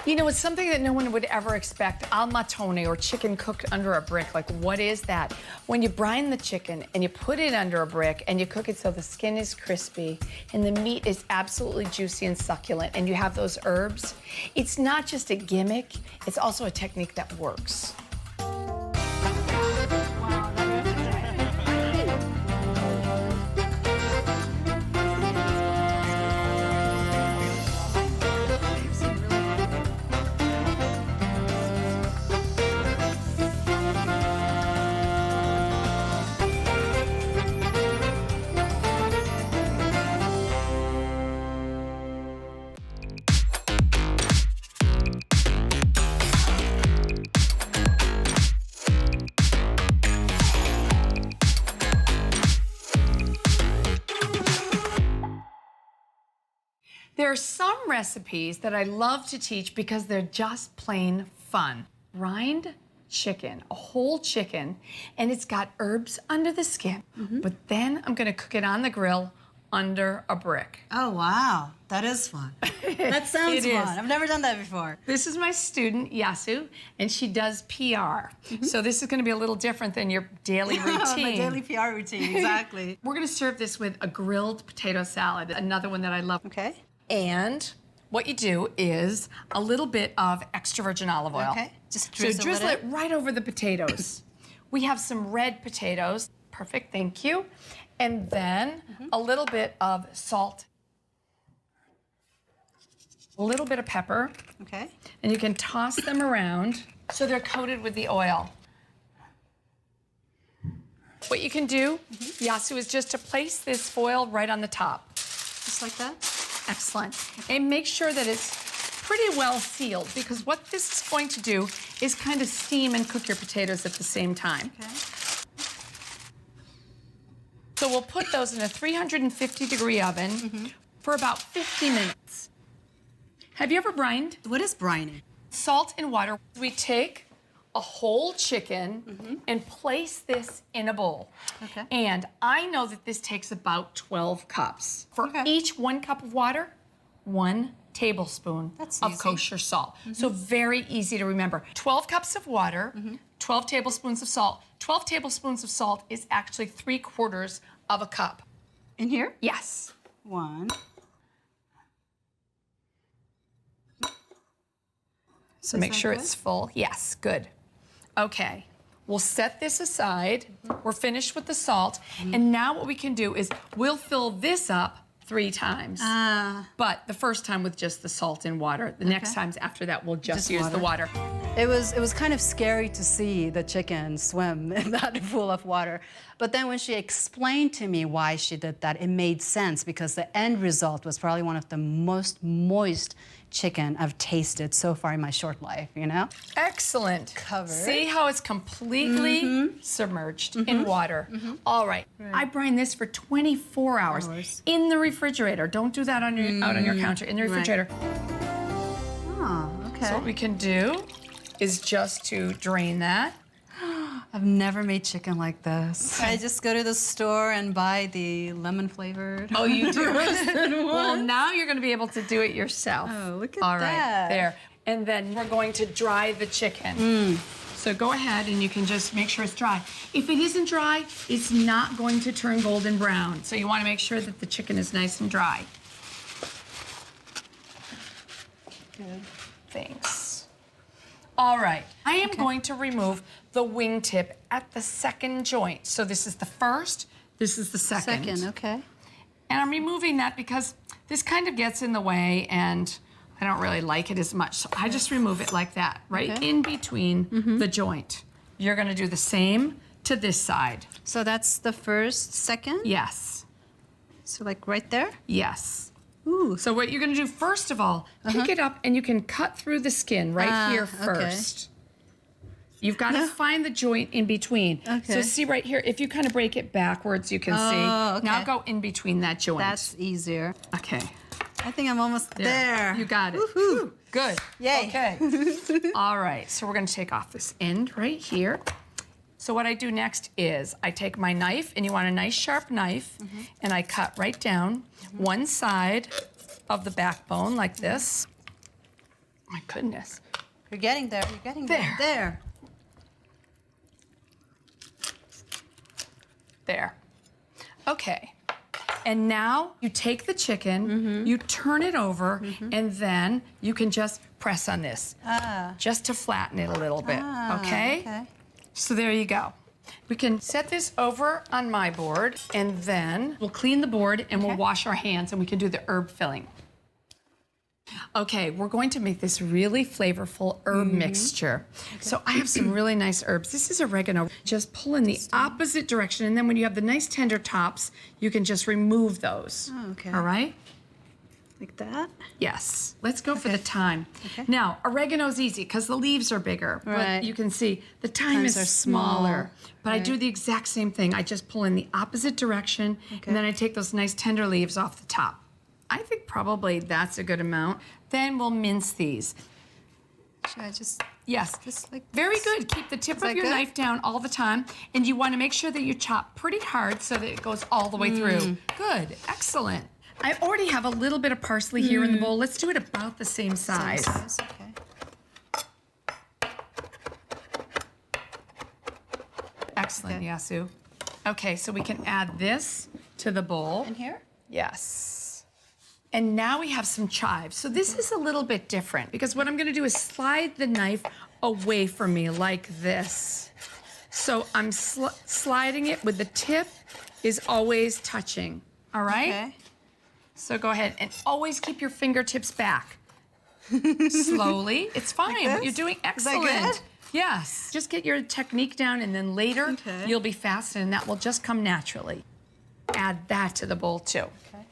You know, it's something that no one would ever expect. Al matone, or chicken cooked under a brick. Like, what is that? When you brine the chicken and you put it under a brick and you cook it so the skin is crispy and the meat is absolutely juicy and succulent and you have those herbs, it's not just a gimmick, it's also a technique that works. There are some recipes that I love to teach because they're just plain fun. Brined chicken, a whole chicken, and it's got herbs under the skin. But then I'm gonna cook it on the grill under a brick. Oh, wow. That is fun. That sounds It fun. is. I've never done that before. This is my student, Yasu, and she does PR. So this is gonna be a little different than your daily routine. My daily PR routine, exactly. We're gonna serve this with a grilled potato salad, another one that I love. Okay. And what you do is a little bit of extra virgin olive oil. Okay. Just So drizzle drizzle it it right over the potatoes. We have some red potatoes. Perfect, thank you. And then a little bit of salt. A little bit of pepper. Okay. And you can toss them around so they're coated with the oil. What you can do, Yasu, is just to place this foil right on the top. Just like that? Excellent. And make sure that it's pretty well sealed, because what this is going to do is kind of steam and cook your potatoes at the same time. Okay. So we'll put those in a 350-degree oven for about 50 minutes. Have you ever brined? What is brining? Salt and water. We take a whole chicken and place this in a bowl. Okay. And I know that this takes about 12 cups. For Okay. each 1 cup of water, 1 tablespoon That's of easy. kosher salt. So very easy to remember. 12 cups of water, 12 tablespoons of salt. 12 tablespoons of salt is actually 3/4 of a cup. In here? Yes. 1. So make that sure good? it's full. Yes, good. Okay, we'll set this aside. We're finished with the salt. And now what we can do is we'll fill this up 3 times. But the first time with just the salt and water. The next times after that, we'll just use the water. It was kind of scary to see the chicken swim in that pool of water. But then when she explained to me why she did that, it made sense, because the end result was probably one of the most moist chicken I've tasted so far in my short life, you know? Excellent. Covered. See how it's completely submerged in water. All right. I brine this for 24 hours in the refrigerator. Don't do that on your, out on your counter, in the refrigerator. Oh, okay. So what we can do is just to drain that. I've never made chicken like this. I just go to the store and buy the lemon flavored. Oh, you do? Well, now you're going to be able to do it yourself. Oh, look at All that. right, there. And then we're going to dry the chicken. So go ahead and you can just make sure it's dry. If it isn't dry, it's not going to turn golden brown. So you want to make sure that the chicken is nice and dry. Good. Thanks. All right, I am going to remove the wingtip at the second joint. So this is the first, this is the second. Second, okay. And I'm removing that because this kind of gets in the way and I don't really like it as much. So I just remove it like that, right in between the joint. You're gonna do the same to this side. So that's the first, second? Yes, So like right there? yes. Ooh. So what you're gonna do first of all, pick it up and you can cut through the skin right here first. You've got to find the joint in between. Okay. So see right here, if you kind of break it backwards, you can see. okay. Now go in between that joint. That's easier. okay. I think I'm almost there. You got it. Woohoo. Good. Yay. Okay. All right, so we're gonna take off this end right here. So what I do next is I take my knife, and you want a nice sharp knife, and I cut right down one side of the backbone like this. My goodness. You're getting there. You're getting there. There. There. Okay. And now you take the chicken, you turn it over, and then you can just press on this. Just to flatten it a little bit, okay? So there you go. We can set this over on my board, and then we'll clean the board and we'll wash our hands and we can do the herb filling. Okay, we're going to make this really flavorful herb mixture. So I have some really nice herbs. This is oregano. Just pull in the opposite direction, and then when you have the nice tender tops, you can just remove those. Oh, okay. All right? Like that? Yes. Let's go for the thyme. Now, oregano's easy because the leaves are bigger. But you can see the thyme is smaller. But I do the exact same thing. I just pull in the opposite direction, and then I take those nice tender leaves off the top. I think probably that's a good amount. Then we'll mince these. Should I just... Yes. Just like this? Very good. Keep the tip of your knife down all the time. And you want to make sure that you chop pretty hard so that it goes all the way through. Good. Excellent. I already have a little bit of parsley here in the bowl. Let's do it about the same size. Okay. Excellent, Yasu. Okay, so we can add this to the bowl. In here? Yes. And now we have some chives. So this is a little bit different because what I'm gonna do is slide the knife away from me like this. So I'm sliding it with the tip is always touching, all right? Okay. So go ahead and always keep your fingertips back. Slowly, it's fine. Like You're doing excellent. Is that good? Yes, just get your technique down and then later you'll be fast and that will just come naturally. Add that to the bowl too. Okay.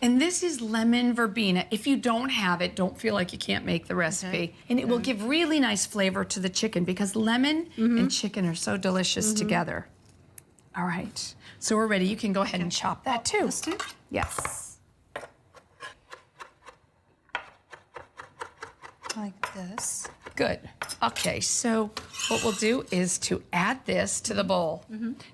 And this is lemon verbena. If you don't have it, don't feel like you can't make the recipe. And it will give really nice flavor to the chicken because lemon and chicken are so delicious together. All right, so we're ready. You can go ahead and chop that too. This too? Yes. Like this. Good. Okay, so what we'll do is to add this to the bowl.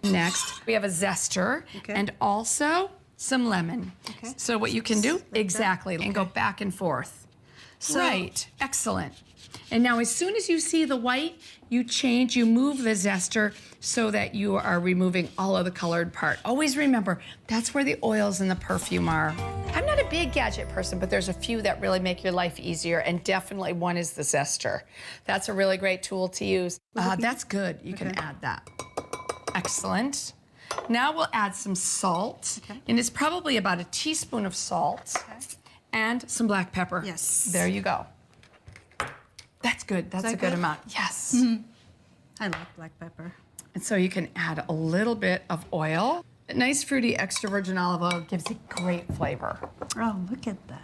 Next, we have a zester and also some lemon. So what you can do, and go back and forth. Right, excellent. And now as soon as you see the white, you move the zester so that you are removing all of the colored part. Always remember, that's where the oils and the perfume are. I'm not a big gadget person, but there's a few that really make your life easier, and definitely one is the zester. That's a really great tool to use. That's good, you can add that. Excellent. Now we'll add some salt, and it's probably about a teaspoon of salt and some black pepper. Yes. There you go. That's good. That's a good amount. Yes. I like black pepper. And so you can add a little bit of oil. A nice fruity extra virgin olive oil gives it great flavor. Oh, look at that.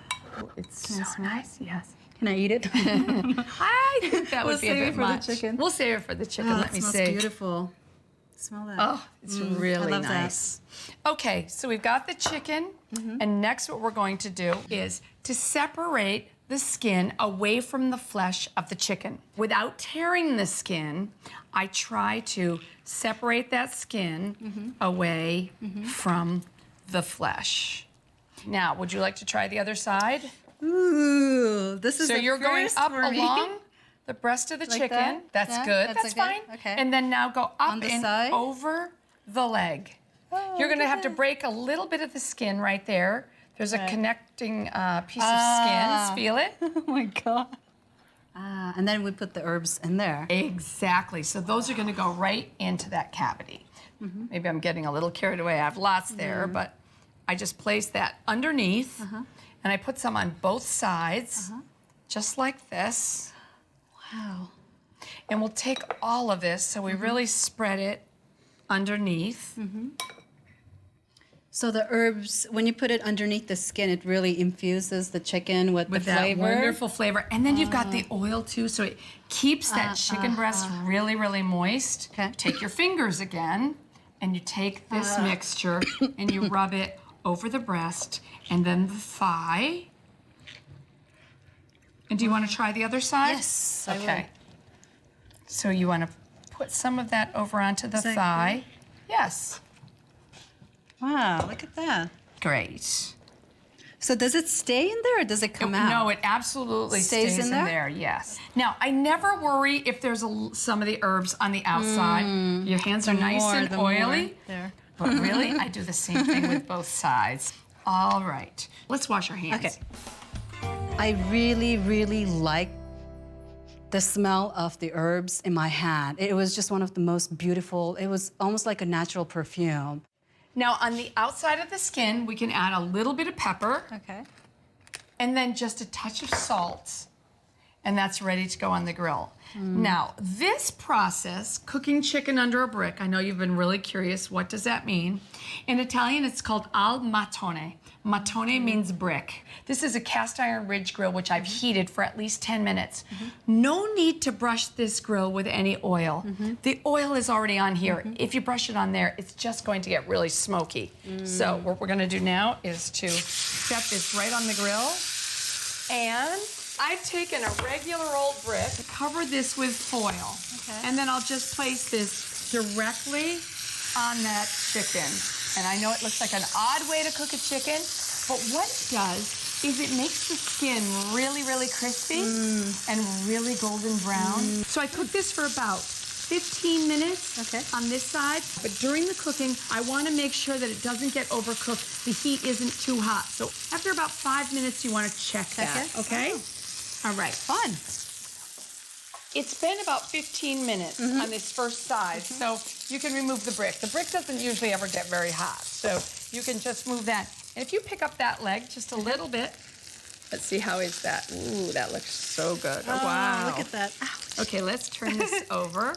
It's so nice. Yes. Can I eat it? I think that would be a bit much. The chicken. We'll save it for the chicken. Let me see. It smells beautiful. Smell that. Oh, it's really love nice. Okay, so we've got the chicken, and next what we're going to do is to separate the skin away from the flesh of the chicken. Without tearing the skin, I try to separate that skin away from the flesh. Now, would you like to try the other side? Ooh, this is so you're going up along the breast of the Like chicken. that? That's Yeah, good. that's That's okay. fine. Okay. And then now go up On the and side? over the leg. Oh, you're going to have to break a little bit of the skin right there. There's a connecting piece of skin. Feel it? Oh my God. And then we put the herbs in there. Exactly. So those are going to go right into that cavity. Maybe I'm getting a little carried away. I have lots there, but I just place that underneath, and I put some on both sides, just like this. Wow. And we'll take all of this, so we really spread it underneath. So the herbs, when you put it underneath the skin, it really infuses the chicken with the that flavor. wonderful flavor. And then you've got the oil too, so it keeps that chicken breast really, really moist. Okay. Take your fingers again, and you take this mixture and you rub it over the breast and then the thigh. And do you want to try the other side? Yes, I Okay. So you want to put some of that over onto the thigh. Yes. Wow, look at that. Great. So does it stay in there or does it come out? No, it absolutely stays in there. Yes. Now, I never worry if there's some of the herbs on the outside. Your hands are nice and oily. There. But really, I do the same thing with both sides. All right. Let's wash our hands. Okay. I really, really like the smell of the herbs in my hand. It was just one of the most beautiful, it was almost like a natural perfume. Now, on the outside of the skin, we can add a little bit of pepper. Okay. And then just a touch of salt. And that's ready to go on the grill. Now, this process, cooking chicken under a brick, I know you've been really curious, what does that mean? In Italian, it's called al mattone. Mattone means brick. This is a cast iron ridge grill, which I've heated for at least 10 minutes. No need to brush this grill with any oil. The oil is already on here. If you brush it on there, it's just going to get really smoky. So what we're gonna do now is to set this right on the grill. And I've taken a regular old brick, cover this with foil, and then I'll just place this directly on that chicken. And I know it looks like an odd way to cook a chicken, but what it does is it makes the skin really, really crispy and really golden brown. So I cook this for about 15 minutes on this side, but during the cooking, I want to make sure that it doesn't get overcooked. The heat isn't too hot. So after about 5 minutes, you want to check that, okay? All right. Fun. It's been about 15 minutes on this first side, so you can remove the brick. The brick doesn't usually ever get very hot, so you can just move that. And if you pick up that leg just a little bit, let's see, how is that? Ooh, that looks so good. Oh, wow. Look at that. Ouch. Okay, let's turn this over.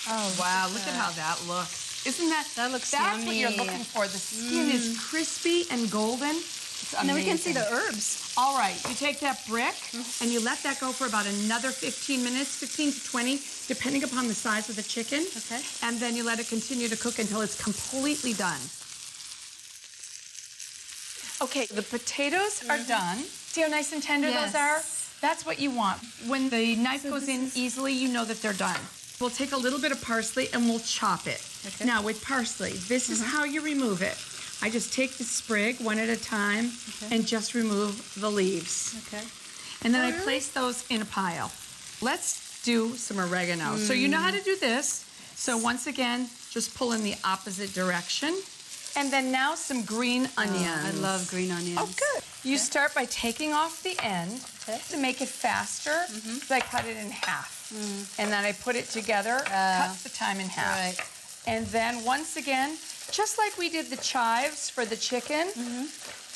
Oh, wow, look at how that looks. Isn't that, that looks that's yummy. What you're looking for. The skin is crispy and golden. It's amazing. And then we can see the herbs. All right, you take that brick and you let that go for about another 15 minutes, 15 to 20, depending upon the size of the chicken. Okay. And then you let it continue to cook until it's completely done. Okay, the potatoes are done. See how nice and tender those are? That's what you want. When the knife goes in easily, you know that they're done. We'll take a little bit of parsley and we'll chop it. Okay. Now with parsley, this is how you remove it. I just take the sprig one at a time and just remove the leaves. Okay. And then I place those in a pile. Let's do some oregano. So you know how to do this. So once again, just pull in the opposite direction. And then now some green onions. I love green onions. Oh, good. You start by taking off the end to make it faster. So I cut it in half. And then I put it together, cut the time in half. Right. And then once again, just like we did the chives for the chicken,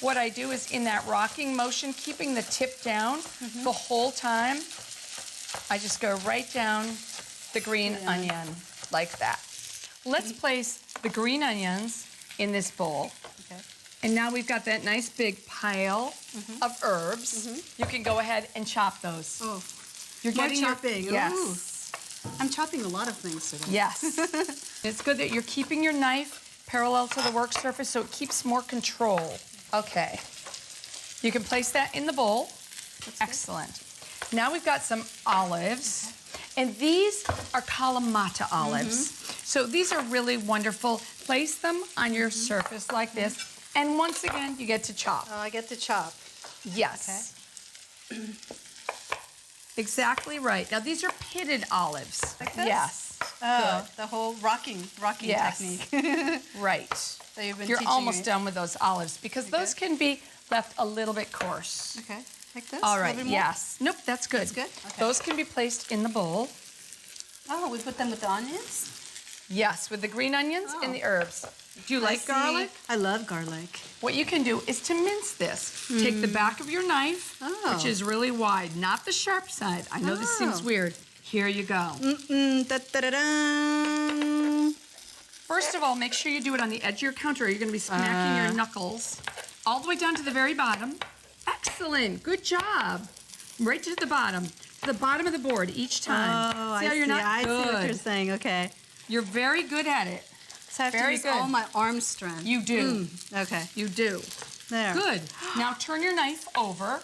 what I do is in that rocking motion, keeping the tip down the whole time, I just go right down the green onion like that. Let's place the green onions in this bowl. Okay. And now we've got that nice big pile of herbs. You can go ahead and chop those. Oh, you're getting chopping. Yes. Ooh. I'm chopping a lot of things today. Yes. It's good that you're keeping your knife parallel to the work surface so it keeps more control. Okay. You can place that in the bowl. That's excellent. Now we've got some olives. And these are Kalamata olives. So these are really wonderful. Place them on your surface like this. And once again, you get to chop. Oh, I get to chop. Yes. Okay. Exactly right. Now these are pitted olives. Like this? Yes. Oh, the whole rocking technique. Right. So you've been You're teaching almost me. done with those olives because those can be left a little bit coarse. Okay. Like this? All right. Yes. Nope. That's good. That's good? Okay. Those can be placed in the bowl. Oh, we put them with the onions? Yes, with the green onions and the herbs. Do you like garlic? I love garlic. What you can do is to mince this. Take the back of your knife, which is really wide, not the sharp side. I know this seems weird. Here you go. First of all, make sure you do it on the edge of your counter or you're going to be smacking your knuckles all the way down to the very bottom. Excellent. Good job. Right to the bottom. To the bottom of the board each time. Oh, see how you're not I good. see what you're saying. Okay. You're very good at it. So I have Very to use good. all my arm strength. You do. Okay. You do. There. Good. Now turn your knife over.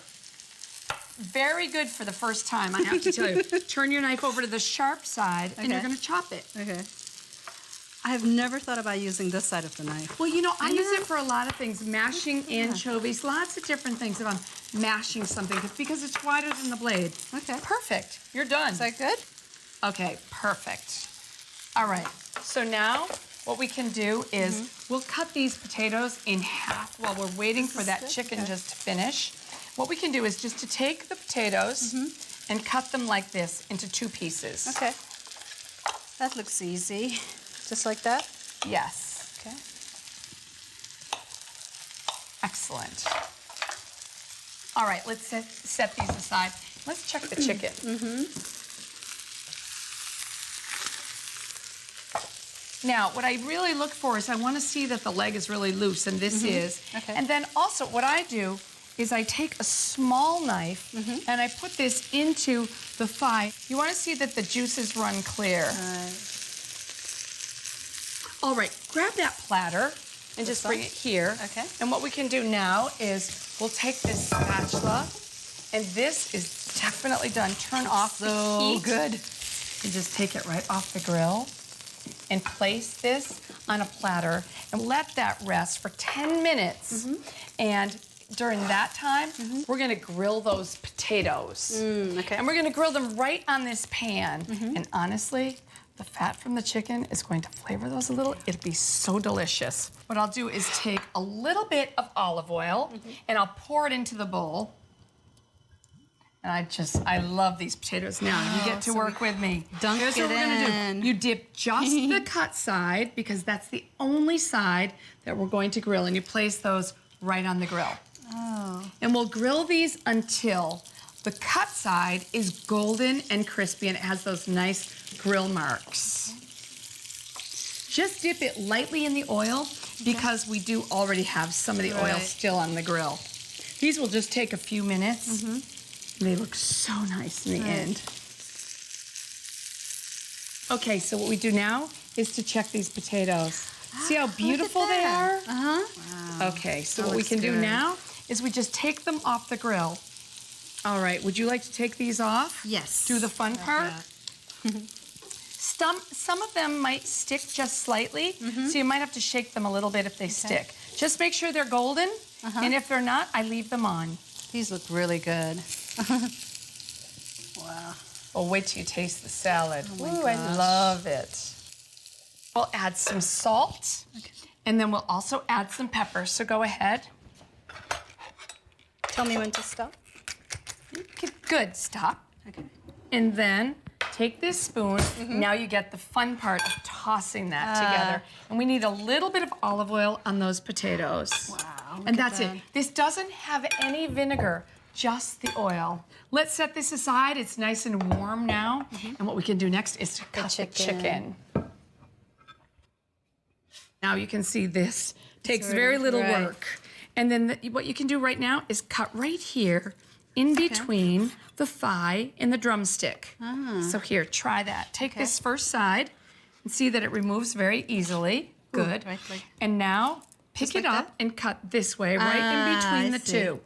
Very good for the first time, I have to tell you. Turn your knife over to the sharp side, and you're going to chop it. Okay. I have never thought about using this side of the knife. Well, you know, I use it for a lot of things. Mashing anchovies, lots of different things if I'm mashing something because it's wider than the blade. Okay. Perfect. You're done. Is that good? Okay, perfect. All right, so now what we can do is we'll cut these potatoes in half while we're waiting for that chicken just to finish. What we can do is just to take the potatoes and cut them like this into 2 pieces. Okay. That looks easy. Just like that? Yes. Okay. Excellent. All right, let's set these aside. Let's check the chicken. Now, what I really look for is I want to see that the leg is really loose, and this is. Okay. And then also what I do is I take a small knife and I put this into the thigh. You want to see that the juices run clear. All right, grab that platter and just bring it here. Okay. And what we can do now is we'll take this spatula, and this is definitely done. Turn off the heat. good. And just take it right off the grill and place this on a platter and let that rest for 10 minutes. And during that time, we're gonna grill those potatoes. Okay. And we're gonna grill them right on this pan. And honestly, the fat from the chicken is going to flavor those a little. It'll be so delicious. What I'll do is take a little bit of olive oil and I'll pour it into the bowl. And I love these potatoes. Now, you get to work with me. Dunk Here's what it we're gonna in. do. You dip just the cut side because that's the only side that we're going to grill, and you place those right on the grill. Oh. And we'll grill these until the cut side is golden and crispy and it has those nice grill marks. Just dip it lightly in the oil because we do already have some of the oil still on the grill. These will just take a few minutes. They look so nice in the end. Okay, so what we do now is to check these potatoes. See how beautiful they are? Wow. Okay, so That what we looks can do good. now is we just take them off the grill. All right, would you like to take these off? Yes. Do the fun part? Some of them might stick just slightly, so you might have to shake them a little bit if they stick. Just make sure they're golden, and if they're not, I leave them on. These look really good. Wow. Well, wait till you taste the salad. Oh my Ooh, I gosh. love it. We'll add some salt, and then we'll also add some pepper, so go ahead. Tell me when to stop. Good, stop. Okay. And then take this spoon. Now you get the fun part of tossing that together. And we need a little bit of olive oil on those potatoes. Wow. And that's it. This doesn't have any vinegar, just the oil. Let's set this aside. It's nice and warm now. And what we can do next is to cut the chicken. Now you can see this takes very little work. And then what you can do right now is cut right here in between the thigh and the drumstick. So here, try that. Take this first side and see that it removes very easily. Good. And now pick it up and cut this way, right in between the two.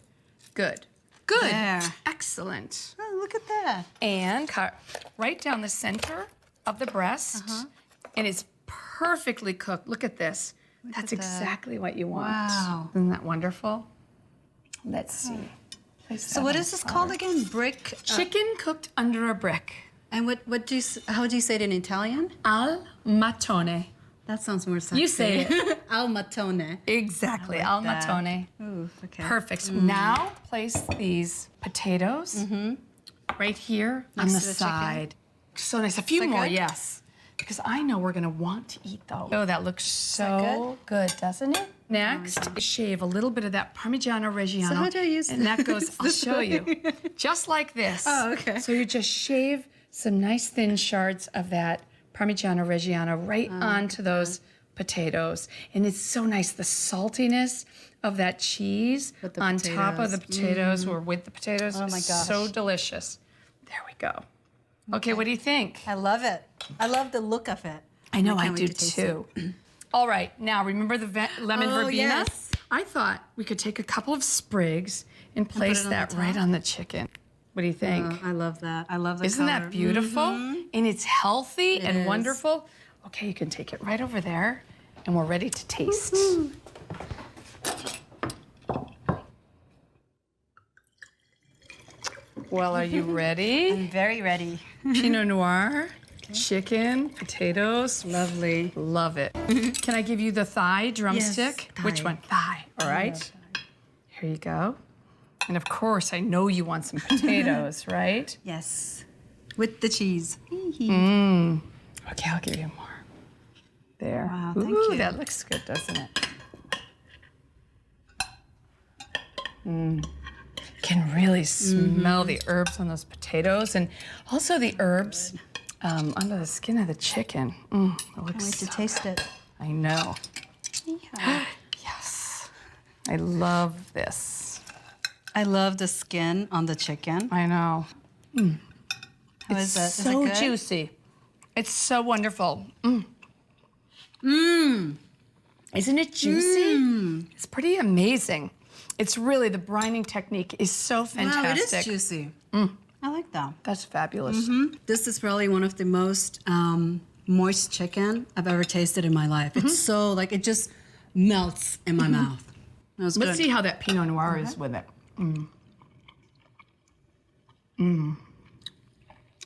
Good. Good. There. Excellent. Oh, look at that. And cut right down the center of the breast. And it's perfectly cooked. Look at this. That's exactly what you want. Wow. Isn't that wonderful? Let's see. So what is this called again? Brick? Chicken cooked under a brick. And how do you say it in Italian? Al matone. That sounds more sexy. You say it. Al matone. Exactly, I al like that. matone. Ooh, okay. Perfect. So now place these potatoes right here on Next the to the chicken? side. So nice. A few more, good? yes. Because I know we're gonna want to eat those. Oh, that looks so good, doesn't it? Next, shave a little bit of that Parmigiano Reggiano. So how do I use And that goes, I'll show you. Just like this. Oh, okay. So you just shave some nice thin shards of that Parmigiano Reggiano right onto those potatoes. And it's so nice, the saltiness of that cheese With the on top of the potatoes or with the potatoes. Oh my is gosh. so delicious. There we go. Okay, what do you think? I love it. I love the look of it. I know, I can't do wait to taste too. All right, now remember the lemon verbena? Yes. I thought we could take a couple of sprigs and place it on that the right top? on the chicken. What do you think? I love that. I love the Isn't color. that beautiful? And it's healthy and is. wonderful. Okay, you can take it right over there, and we're ready to taste. Well, are you ready? I'm very ready. Pinot Noir, chicken, potatoes. Lovely. Love it. Can I give you the thigh drumstick? Yes, Which thigh. one? Thigh. All right. Here you go. And of course, I know you want some potatoes, right? Yes. With the cheese. Okay, I'll give you more. There. Wow, thank Ooh, you. that looks good, doesn't it? Can really smell the herbs on those potatoes, and also the herbs under the skin of the chicken. It looks Can't wait to so taste good. it. I know. Yeah. Yes. I love this. I love the skin on the chicken. I know. How It's is it? Is it so good? juicy. It's so wonderful. Isn't it juicy? It's pretty amazing. It's really, the brining technique is so fantastic. Wow, it is juicy. I like that. That's fabulous. This is probably one of the most moist chicken I've ever tasted in my life. It's so, like, it just melts in my mouth. That was Let's good. see how that Pinot Noir is with it.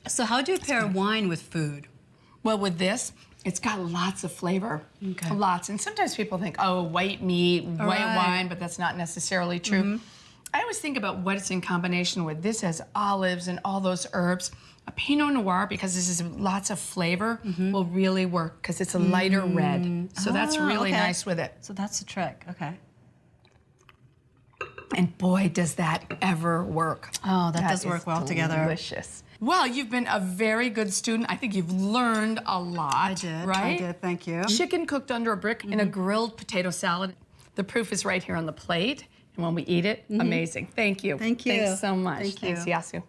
So how do you pair wine with food? Well, with this, it's got lots of flavor. Okay. Lots. And sometimes people think, oh, white meat, white right. wine, but that's not necessarily true. I always think about what it's in combination with. This has olives and all those herbs. A Pinot Noir, because this is lots of flavor, will really work because it's a lighter red. So that's really okay. nice with it. So that's the trick. Okay. And boy, does that ever work. Oh, that does work is well together. Delicious. Well, you've been a very good student. I think you've learned a lot. I did. Right? I did. Thank you. Chicken cooked under a brick in a grilled potato salad. The proof is right here on the plate. And when we eat it, amazing. Thank you. Thank you. Thanks so much. Thank you. Thanks, Yasu.